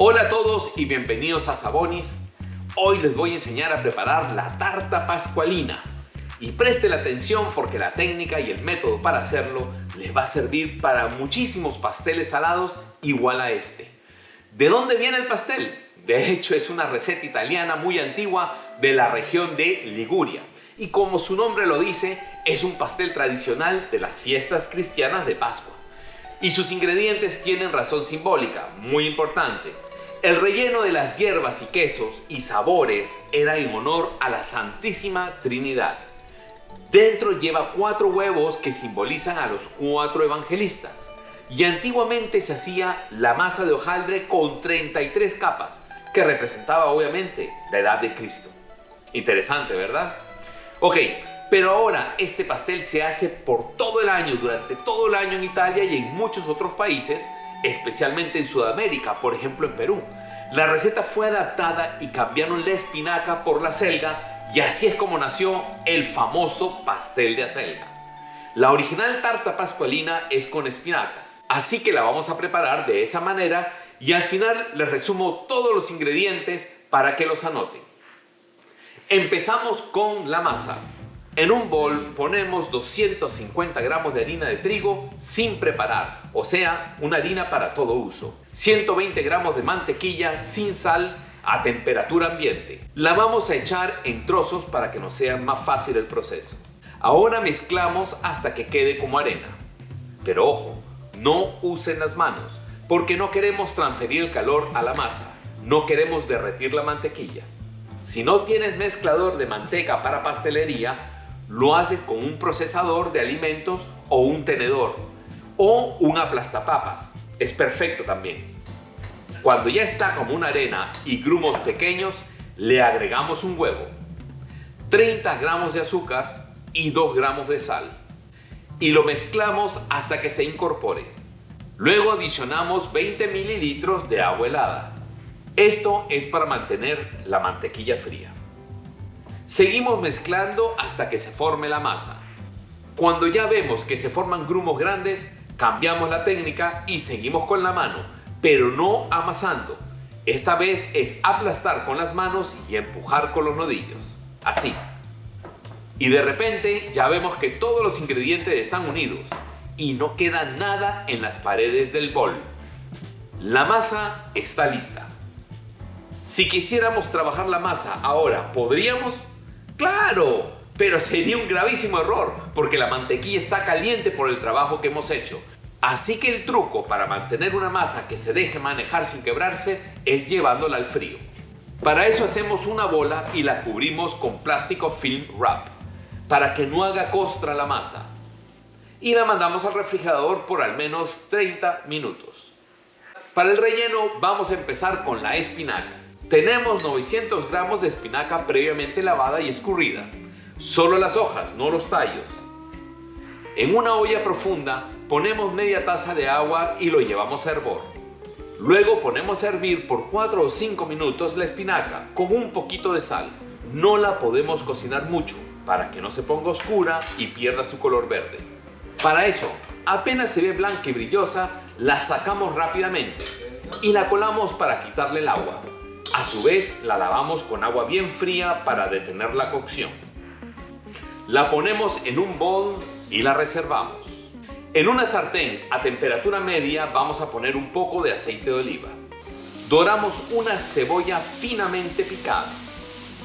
Hola a todos y bienvenidos a Sabonis. Hoy les voy a enseñar a preparar la tarta pascualina. Y presten atención porque la técnica y el método para hacerlo les va a servir para muchísimos pasteles salados igual a este. ¿De dónde viene el pastel? De hecho es una receta italiana muy antigua de la región de Liguria. Y como su nombre lo dice, es un pastel tradicional de las fiestas cristianas de Pascua. Y sus ingredientes tienen razón simbólica, muy importante. El relleno de las hierbas y quesos y sabores era en honor a la Santísima Trinidad. Dentro lleva 4 huevos que simbolizan a los 4 evangelistas. Y antiguamente se hacía la masa de hojaldre con 33 capas, que representaba obviamente la edad de Cristo. Interesante, ¿verdad? Ok, pero ahora este pastel se hace por todo el año, durante todo el año en Italia y en muchos otros países, especialmente en Sudamérica, por ejemplo en Perú. La receta fue adaptada y cambiaron la espinaca por la acelga y así es como nació el famoso pastel de acelga. La original tarta pascualina es con espinacas, así que la vamos a preparar de esa manera y al final les resumo todos los ingredientes para que los anoten. Empezamos con la masa. En un bol ponemos 250 gramos de harina de trigo sin preparar, o sea, una harina para todo uso. 120 gramos de mantequilla sin sal a temperatura ambiente. La vamos a echar en trozos para que nos sea más fácil el proceso. Ahora mezclamos hasta que quede como arena. Pero ojo, no usen las manos, porque no queremos transferir el calor a la masa. No queremos derretir la mantequilla. Si no tienes mezclador de manteca para pastelería, lo haces con un procesador de alimentos o un tenedor o un aplastapapas. Es perfecto también. Cuando ya está como una arena y grumos pequeños, le agregamos un huevo, 30 gramos de azúcar y 2 gramos de sal. Y lo mezclamos hasta que se incorpore. Luego adicionamos 20 mililitros de agua helada. Esto es para mantener la mantequilla fría. Seguimos mezclando hasta que se forme la masa. Cuando ya vemos que se forman grumos grandes, cambiamos la técnica y seguimos con la mano, pero no amasando. Esta vez es aplastar con las manos y empujar con los nudillos. Así. Y de repente ya vemos que todos los ingredientes están unidos y no queda nada en las paredes del bol. La masa está lista. Si quisiéramos trabajar la masa ahora, ¿podríamos? ¡Claro! Pero sería un gravísimo error, porque la mantequilla está caliente por el trabajo que hemos hecho. Así que el truco para mantener una masa que se deje manejar sin quebrarse es llevándola al frío. Para eso hacemos una bola y la cubrimos con plástico film wrap, para que no haga costra la masa. Y la mandamos al refrigerador por al menos 30 minutos. Para el relleno vamos a empezar con la espinaca. Tenemos 900 gramos de espinaca previamente lavada y escurrida. Solo las hojas, no los tallos. En una olla profunda ponemos media taza de agua y lo llevamos a hervor. Luego ponemos a hervir por 4 o 5 minutos la espinaca con un poquito de sal. No la podemos cocinar mucho para que no se ponga oscura y pierda su color verde. Para eso, apenas se ve blanca y brillosa, la sacamos rápidamente y la colamos para quitarle el agua. A su vez, la lavamos con agua bien fría para detener la cocción. La ponemos en un bol y la reservamos. En una sartén a temperatura media vamos a poner un poco de aceite de oliva. Doramos una cebolla finamente picada.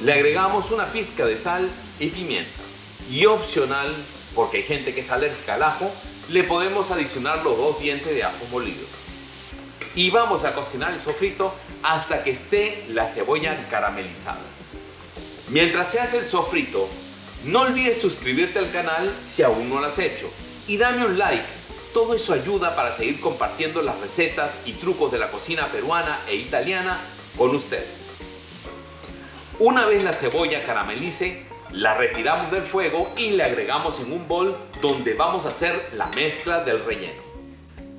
Le agregamos una pizca de sal y pimienta. Y opcional, porque hay gente que es alérgica al ajo, le podemos adicionar los 2 dientes de ajo molido. Y vamos a cocinar el sofrito hasta que esté la cebolla caramelizada. Mientras se hace el sofrito, no olvides suscribirte al canal si aún no lo has hecho y dame un like. Todo eso ayuda para seguir compartiendo las recetas y trucos de la cocina peruana e italiana con ustedes. Una vez la cebolla caramelice, la retiramos del fuego y le agregamos en un bol donde vamos a hacer la mezcla del relleno.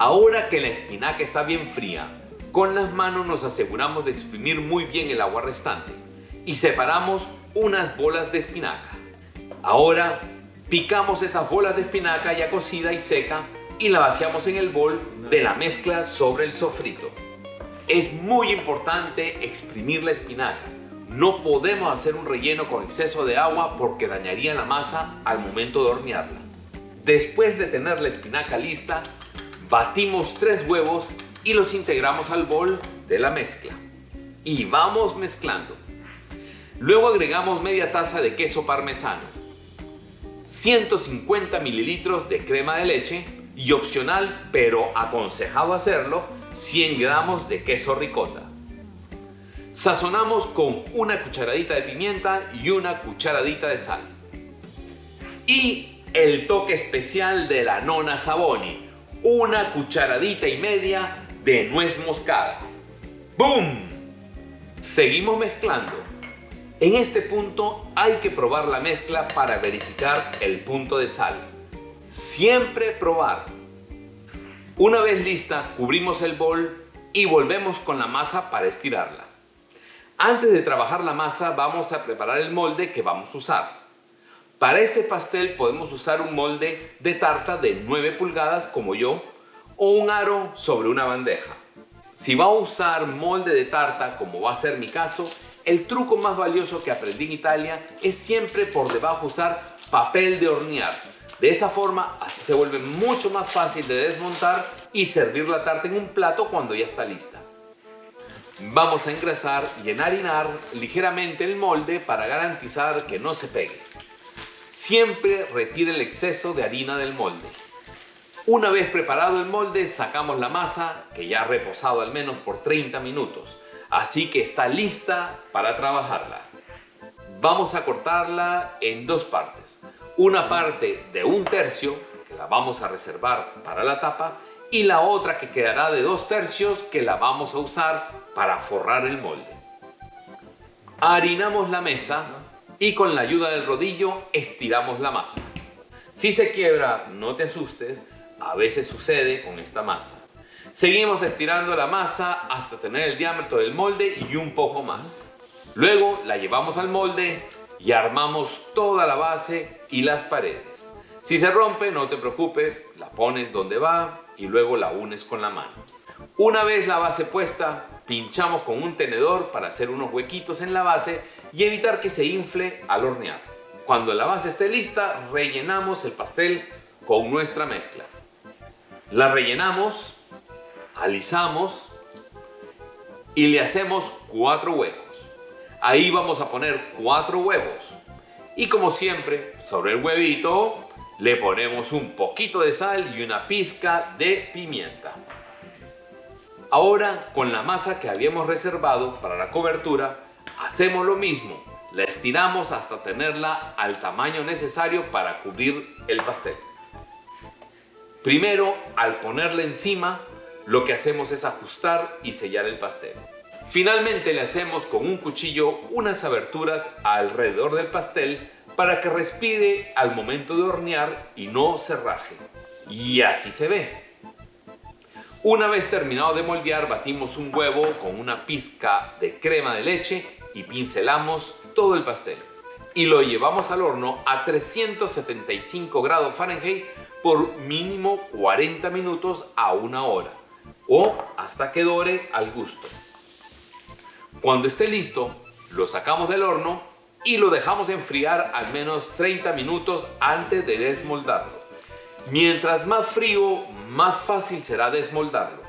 Ahora que la espinaca está bien fría, con las manos nos aseguramos de exprimir muy bien el agua restante y separamos unas bolas de espinaca. Ahora picamos esas bolas de espinaca ya cocida y seca y la vaciamos en el bol de la mezcla sobre el sofrito. Es muy importante exprimir la espinaca. No podemos hacer un relleno con exceso de agua porque dañaría la masa al momento de hornearla. Después de tener la espinaca lista, batimos 3 huevos y los integramos al bol de la mezcla. Y vamos mezclando. Luego agregamos media taza de queso parmesano, 150 mililitros de crema de leche y opcional, pero aconsejado hacerlo, 100 gramos de queso ricota. Sazonamos con una cucharadita de pimienta y una cucharadita de sal. Y el toque especial de la nona Saboni, una cucharadita y media de nuez moscada. ¡Bum! Seguimos mezclando. En este punto hay que probar la mezcla para verificar el punto de sal. Siempre probar. Una vez lista, cubrimos el bol y volvemos con la masa para estirarla. Antes de trabajar la masa, vamos a preparar el molde que vamos a usar. Para este pastel podemos usar un molde de tarta de 9 pulgadas como yo, o un aro sobre una bandeja. Si va a usar molde de tarta, como va a ser mi caso, el truco más valioso que aprendí en Italia es siempre por debajo usar papel de hornear. De esa forma, así se vuelve mucho más fácil de desmontar y servir la tarta en un plato cuando ya está lista. Vamos a engrasar y enharinar ligeramente el molde para garantizar que no se pegue. Siempre retire el exceso de harina del molde. Una vez preparado el molde, sacamos la masa, que ya ha reposado al menos por 30 minutos, así que está lista para trabajarla. Vamos a cortarla en 2 partes. Una parte de 1/3, que la vamos a reservar para la tapa, y la otra que quedará de 2/3, que la vamos a usar para forrar el molde. Harinamos la mesa y con la ayuda del rodillo estiramos la masa. Si se quiebra, no te asustes, a veces sucede con esta masa. Seguimos estirando la masa hasta tener el diámetro del molde y un poco más. Luego la llevamos al molde y armamos toda la base y las paredes. Si se rompe, no te preocupes, la pones donde va y luego la unes con la mano. Una vez la base puesta, pinchamos con un tenedor para hacer unos huequitos en la base y evitar que se infle al hornear. Cuando la base esté lista, rellenamos el pastel con nuestra mezcla. La rellenamos, alisamos y le hacemos 4 huecos. Ahí vamos a poner 4 huevos. Y como siempre, sobre el huevito le ponemos un poquito de sal y una pizca de pimienta. Ahora, con la masa que habíamos reservado para la cobertura, hacemos lo mismo. La estiramos hasta tenerla al tamaño necesario para cubrir el pastel. Primero, al ponerla encima, lo que hacemos es ajustar y sellar el pastel. Finalmente le hacemos con un cuchillo unas aberturas alrededor del pastel para que respire al momento de hornear y no se raje. Y así se ve. Una vez terminado de moldear, batimos un huevo con una pizca de crema de leche y pincelamos todo el pastel. Y lo llevamos al horno a 375 grados Fahrenheit por mínimo 40 minutos a 1 hora o hasta que dore al gusto. Cuando esté listo, lo sacamos del horno y lo dejamos enfriar al menos 30 minutos antes de desmoldarlo. Mientras más frío, más fácil será desmoldarlo.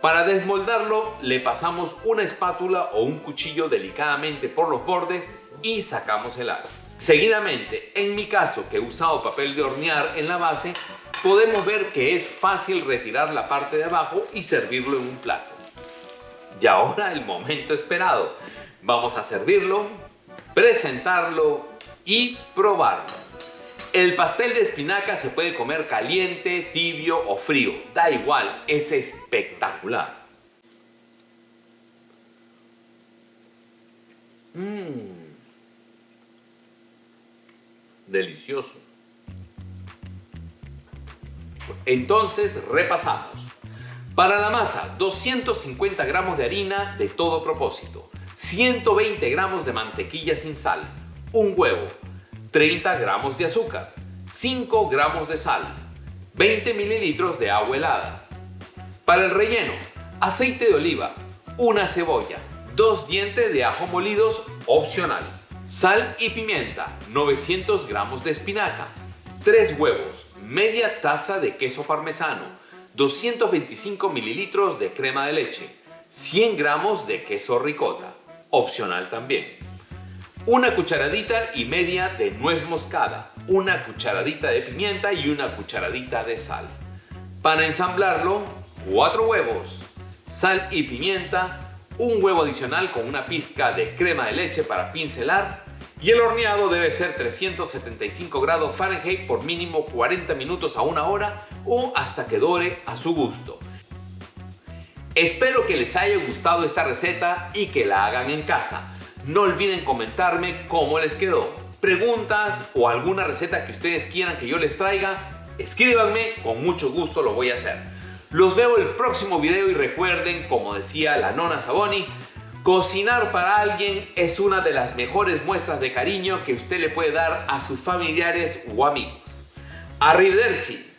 Para desmoldarlo, le pasamos una espátula o un cuchillo delicadamente por los bordes y sacamos el aro. Seguidamente, en mi caso, que he usado papel de hornear en la base, podemos ver que es fácil retirar la parte de abajo y servirlo en un plato. Y ahora el momento esperado. Vamos a servirlo, presentarlo y probarlo. El pastel de espinaca se puede comer caliente, tibio o frío. Da igual, es espectacular. Delicioso. Entonces repasamos. Para la masa, 250 gramos de harina de todo propósito, 120 gramos de mantequilla sin sal, un huevo, 30 gramos de azúcar, 5 gramos de sal, 20 mililitros de agua helada. Para el relleno, aceite de oliva, una cebolla, 2 dientes de ajo molidos opcional, sal y pimienta, 900 gramos de espinaca, 3 huevos, media taza de queso parmesano, 225 mililitros de crema de leche, 100 gramos de queso ricota, opcional también, una cucharadita y media de nuez moscada, una cucharadita de pimienta y una cucharadita de sal. Para ensamblarlo, 4 huevos, sal y pimienta, un huevo adicional con una pizca de crema de leche para pincelar y el horneado debe ser 375 grados Fahrenheit por mínimo 40 minutos a 1 hora o hasta que dore a su gusto. Espero que les haya gustado esta receta y que la hagan en casa. No olviden comentarme cómo les quedó. Preguntas o alguna receta que ustedes quieran que yo les traiga, escríbanme, con mucho gusto lo voy a hacer. Los veo el próximo video y recuerden, como decía la nonna Saboni, cocinar para alguien es una de las mejores muestras de cariño que usted le puede dar a sus familiares o amigos. Arrivederci.